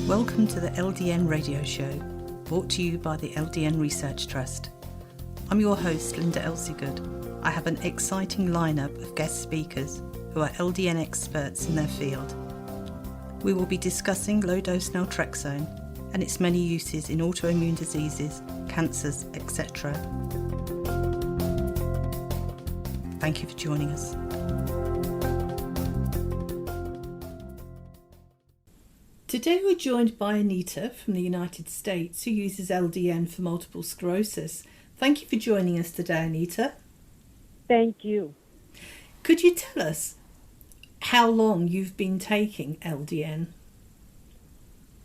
Welcome to the LDN radio show, brought to you by the LDN Research Trust. I'm your host, Linda Elsiegood. I have an exciting lineup of guest speakers who are LDN experts in their field. We will be discussing low dose naltrexone and its many uses in autoimmune diseases, cancers, etc. Thank you for joining us. Today we're joined by Anita from the United States, who uses LDN for multiple sclerosis. Thank you for joining us today, Anita. Thank you. Could you tell us how long you've been taking LDN?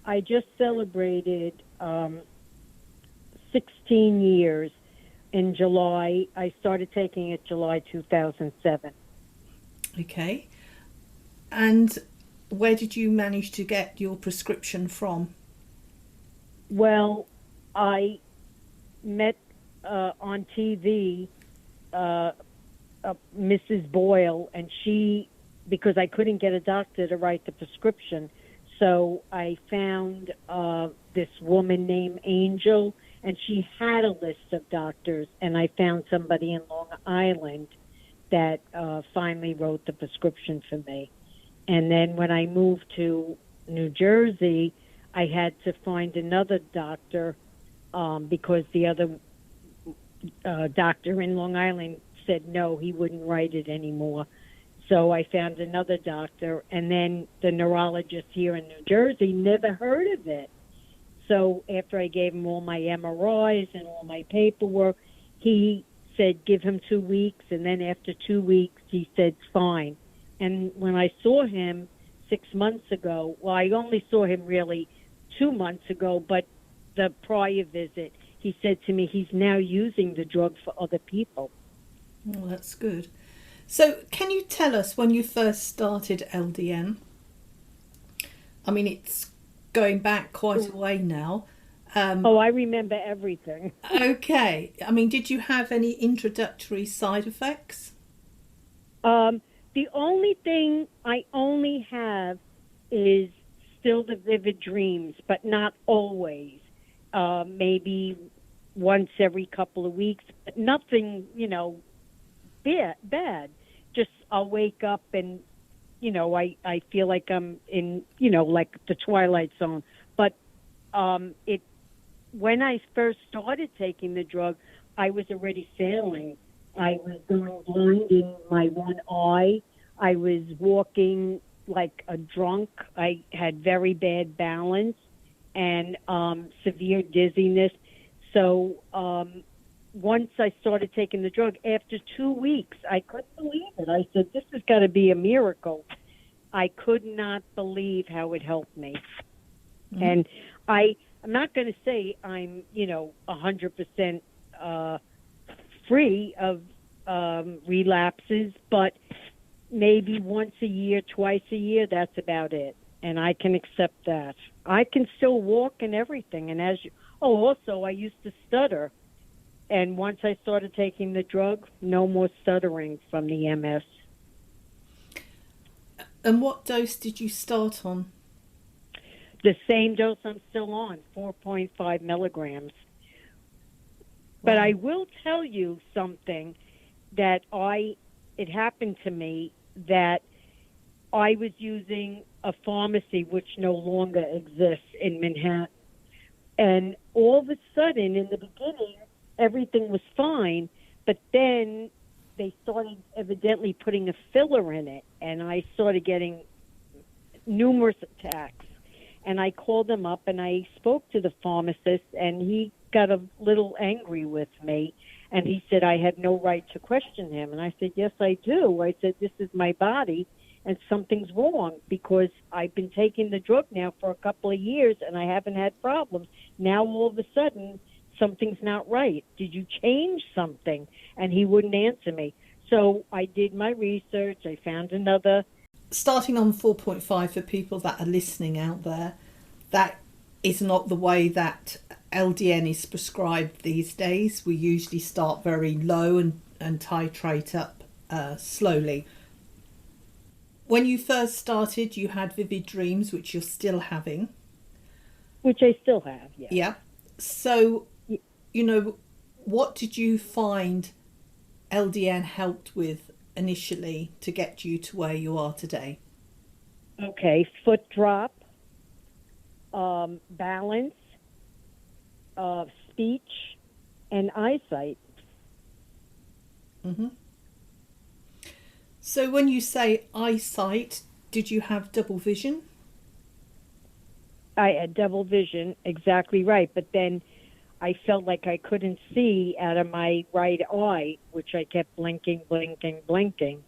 I just celebrated 16 years in July. I started taking it July 2007. Okay. And where did you manage to get your prescription from? Well, I met on TV Mrs. Boyle, and she, because I couldn't get a doctor to write the prescription, so I found this woman named Angel, and she had a list of doctors, and I found somebody in Long Island that finally wrote the prescription for me. And then when I moved to New Jersey, I had to find another doctor because the other doctor in Long Island said no, he wouldn't write it anymore. So I found another doctor, and then the neurologist here in New Jersey never heard of it. So after I gave him all my MRIs and all my paperwork, he said give him 2 weeks, and then after 2 weeks he said fine. And when I saw him 6 months ago, well, I only saw him really 2 months ago, but the prior visit, he said to me he's now using the drug for other people. Oh, that's good. So can you tell us when you first started LDN? I mean, it's going back quite a way now. I remember everything. Okay. I mean, did you have any introductory side effects? The only thing I only have is still the vivid dreams, but not always. Maybe once every couple of weeks, but nothing, bad. Just I'll wake up and, I feel like I'm in, like the Twilight Zone. But when I first started taking the drug, I was already failing. I was going blind in my one eye. I was walking like a drunk. I had very bad balance and severe dizziness. So once I started taking the drug, after 2 weeks, I couldn't believe it. I said, this has got to be a miracle. I could not believe how it helped me. Mm-hmm. And I'm not going to say I'm, 100% free of relapses, but maybe once a year, twice a year, that's about it. And I can accept that. I can still walk and everything. And also I used to stutter. And once I started taking the drug, no more stuttering from the MS. And what dose did you start on? The same dose I'm still on, 4.5 milligrams. But I will tell you something that it happened to me, that I was using a pharmacy which no longer exists in Manhattan. And all of a sudden, in the beginning, everything was fine, but then they started evidently putting a filler in it, and I started getting numerous attacks. And I called them up, and I spoke to the pharmacist, and he got a little angry with me, and he said I had no right to question him. And I said, yes, I do. I said, this is my body, and something's wrong, because I've been taking the drug now for a couple of years, and I haven't had problems. Now, all of a sudden, something's not right. Did you change something? And he wouldn't answer me. So I did my research. I found another. Starting on 4.5, for people that are listening out there, that is not the way that LDN is prescribed these days. We usually start very low and titrate up slowly. When you first started, you had vivid dreams, which you're still having. which I still have. Yes. Yeah. So, what did you find LDN helped with initially to get you to where you are today? Okay, foot drop, balance, speech, and eyesight. Hmm. So when you say eyesight, did you have double vision? I had double vision, exactly right. But then I felt like I couldn't see out of my right eye, which I kept blinking, blinking, blinking.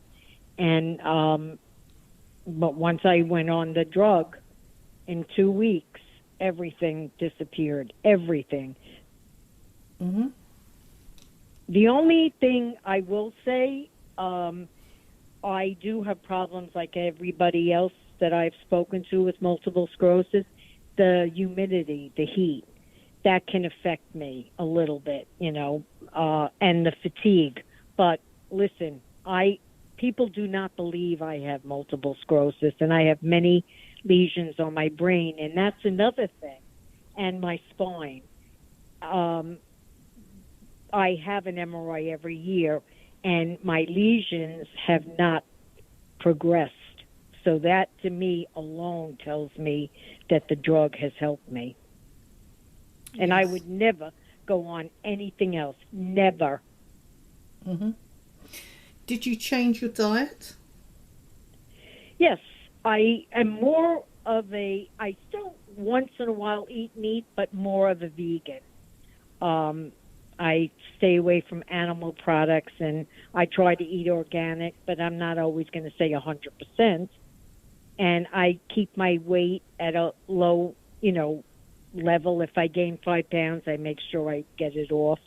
And but once I went on the drug, in 2 weeks, everything disappeared. Everything. Mm-hmm. The only thing I will say, I do have problems like everybody else that I've spoken to with multiple sclerosis. The humidity, the heat, that can affect me a little bit, and the fatigue. But listen, people do not believe I have multiple sclerosis, and I have many lesions on my brain, and that's another thing, and my spine. I have an MRI every year, and my lesions have not progressed. So that, to me, alone tells me that the drug has helped me. And I would never go on anything else. Never. Mm-hmm. Did you change your diet? Yes, I am more of I still once in a while eat meat, but more of a vegan. I stay away from animal products, and I try to eat organic, but I'm not always going to say 100%. And I keep my weight at a low, level. If I gain 5 pounds, I make sure I get it off.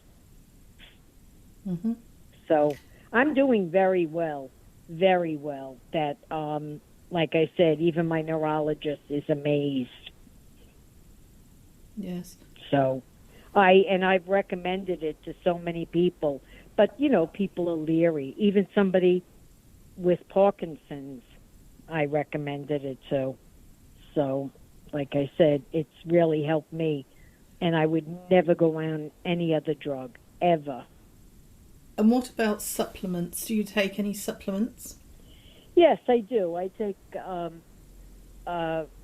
Mm-hmm. So I'm doing very well, very well. That, like I said, even my neurologist is amazed. Yes. So I've recommended it to so many people, but people are leery. Even somebody with Parkinson's, I recommended it to. So, like I said, it's really helped me, and I would never go on any other drug ever. And what about supplements? Do you take any supplements? Yes, I do. I take a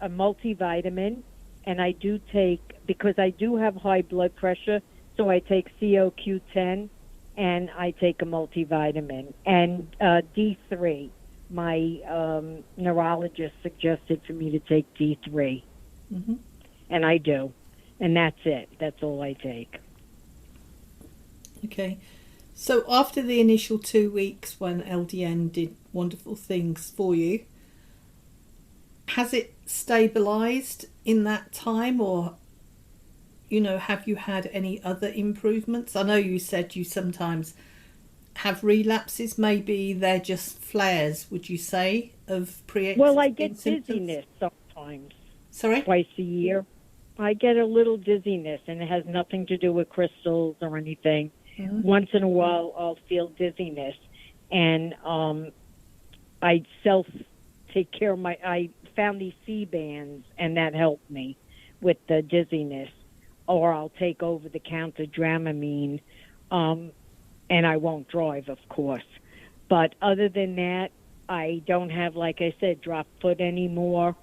multivitamin, and I do take, because I do have high blood pressure, so I take CoQ10, and I take a multivitamin. And D3, my neurologist suggested for me to take D3. Mm-hmm. And I do. And that's it. That's all I take. Okay. So after the initial 2 weeks when LDN did wonderful things for you, has it stabilised in that time, or, have you had any other improvements? I know you said you sometimes have relapses. Maybe they're just flares, would you say, of pre-existing Well, I get symptoms? dizziness sometimes. Sorry? Twice a year. I get a little dizziness, and it has nothing to do with crystals or anything. Mm-hmm. Once in a while, I'll feel dizziness, and I take care of I found these C-bands, and that helped me with the dizziness. Or I'll take over-the-counter Dramamine, and I won't drive, of course. But other than that, I don't have, like I said, drop foot anymore.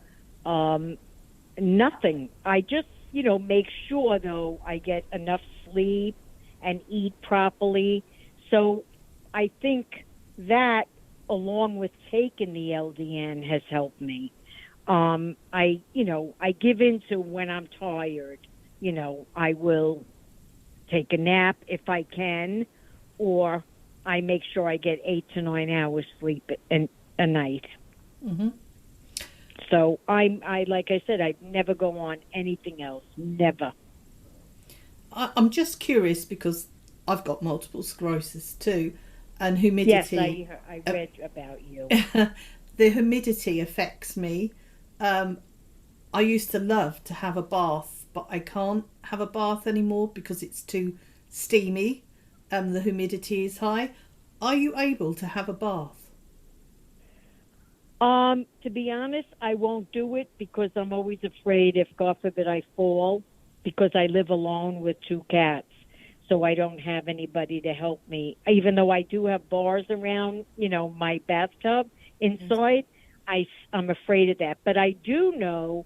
Nothing. I just, make sure, though, I get enough sleep and eat properly. So I think that, along with taking the LDN, has helped me. I give in to when I'm tired. I will take a nap if I can, or I make sure I get 8 to 9 hours sleep a night. Mm-hmm. So I like I said, I never go on anything else. Never. I'm just curious because I've got multiple sclerosis too, and Yes, humidity. I read about you. The humidity affects me. I used to love to have a bath, but I can't have a bath anymore because it's too steamy. The humidity is high. Are you able to have a bath? To be honest, I won't do it because I'm always afraid if, God forbid, I fall, because I live alone with 2 cats. So I don't have anybody to help me. Even though I do have bars around, my bathtub inside, I'm afraid of that. But I do know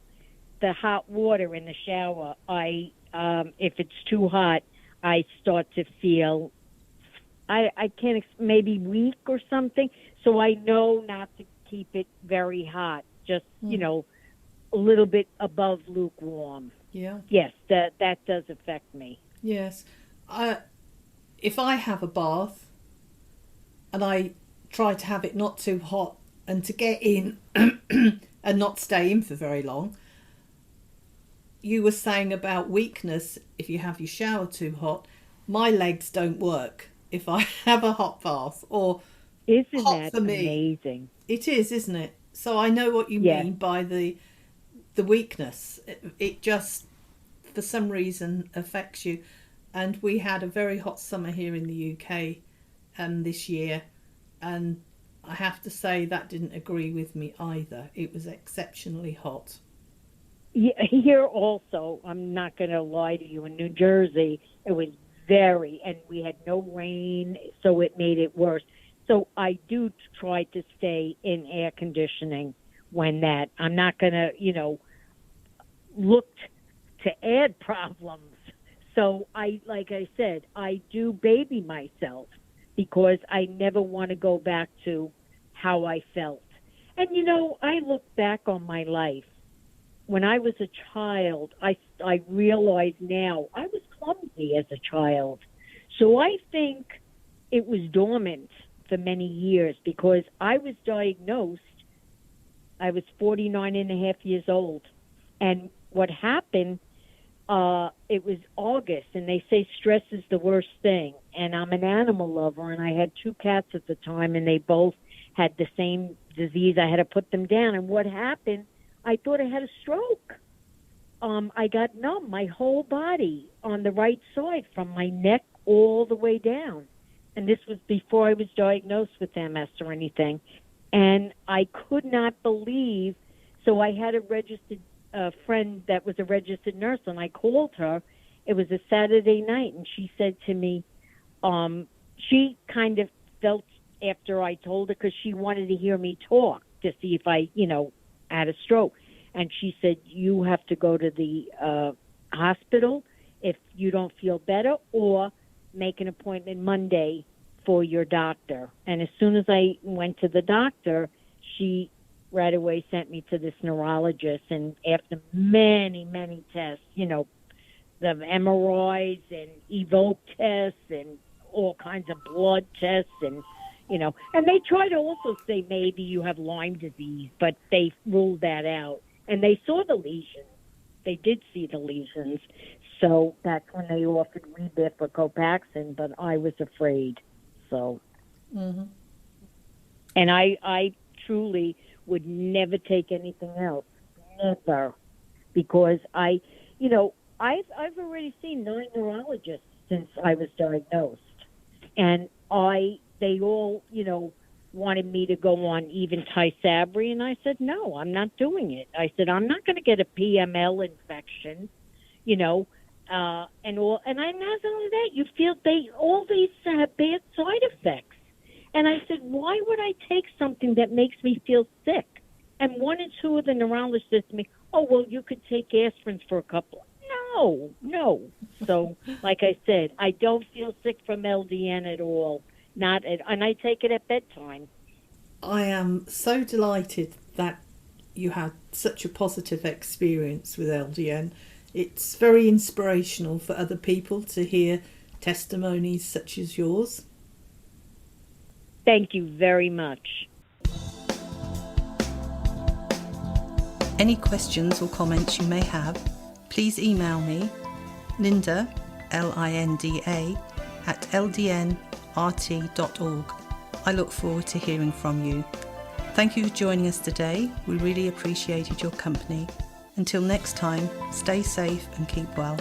the hot water in the shower, if it's too hot, I start to feel, I can't, maybe weak or something. So I know not to keep it very hot, just, a little bit above lukewarm. Yeah. Yes, that does affect me. Yes. If I have a bath and I try to have it not too hot and to get in and not stay in for very long, you were saying about weakness if you have your shower too hot. My legs don't work if I have a hot bath, or isn't hot that for me. Amazing? It is, isn't it? So I know what you mean by the weakness. It just, for some reason, affects you. And we had a very hot summer here in the UK this year, and I have to say that didn't agree with me either. It was exceptionally hot. Yeah, here also, I'm not going to lie to you, in New Jersey, it was and we had no rain, so it made it worse. So I do try to stay in air conditioning when I'm not going to, look to add problems. So like I said, I do baby myself because I never want to go back to how I felt. And, I look back on my life. When I was a child, I realize now I was clumsy as a child. So I think it was dormant for many years because I was diagnosed. I was 49 and a half years old. And what happened, it was August, and they say stress is the worst thing. And I'm an animal lover, and I had 2 cats at the time, and they both had the same disease. I had to put them down. And what happened, I thought I had a stroke. I got numb, my whole body on the right side from my neck all the way down. And this was before I was diagnosed with MS or anything. And I could not believe, so I had a registered friend that was a registered nurse, and I called her. It was a Saturday night, and she said to me, she kind of felt after I told her, because she wanted to hear me talk to see if I, had a stroke. And she said, you have to go to the hospital if you don't feel better, or make an appointment Monday for your doctor. And as soon as I went to the doctor, she right away sent me to this neurologist. And after many, many tests, the MRIs and Evoke tests and all kinds of blood tests, and and they try to also say maybe you have Lyme disease, but they ruled that out. And they saw the lesions. They did see the lesions. So that's when they offered Rebif or Copaxone, but I was afraid. So, and I truly would never take anything else, never, because I've already seen 9 neurologists since I was diagnosed, and they all wanted me to go on even Tysabri, and I said no, I'm not doing it. I said I'm not going to get a PML infection, and all, and not only that, you feel all these have bad side effects. And I said, why would I take something that makes me feel sick? And 1 or 2 of the neurologists said to me, oh, well, you could take aspirins for a couple. No. So, like I said, I don't feel sick from LDN at all. And I take it at bedtime. I am so delighted that you had such a positive experience with LDN. It's very inspirational for other people to hear testimonies such as yours. Thank you very much. Any questions or comments you may have, please email me, Linda, Linda, at ldnrt.org. I look forward to hearing from you. Thank you for joining us today. We really appreciated your company. Until next time, stay safe and keep well.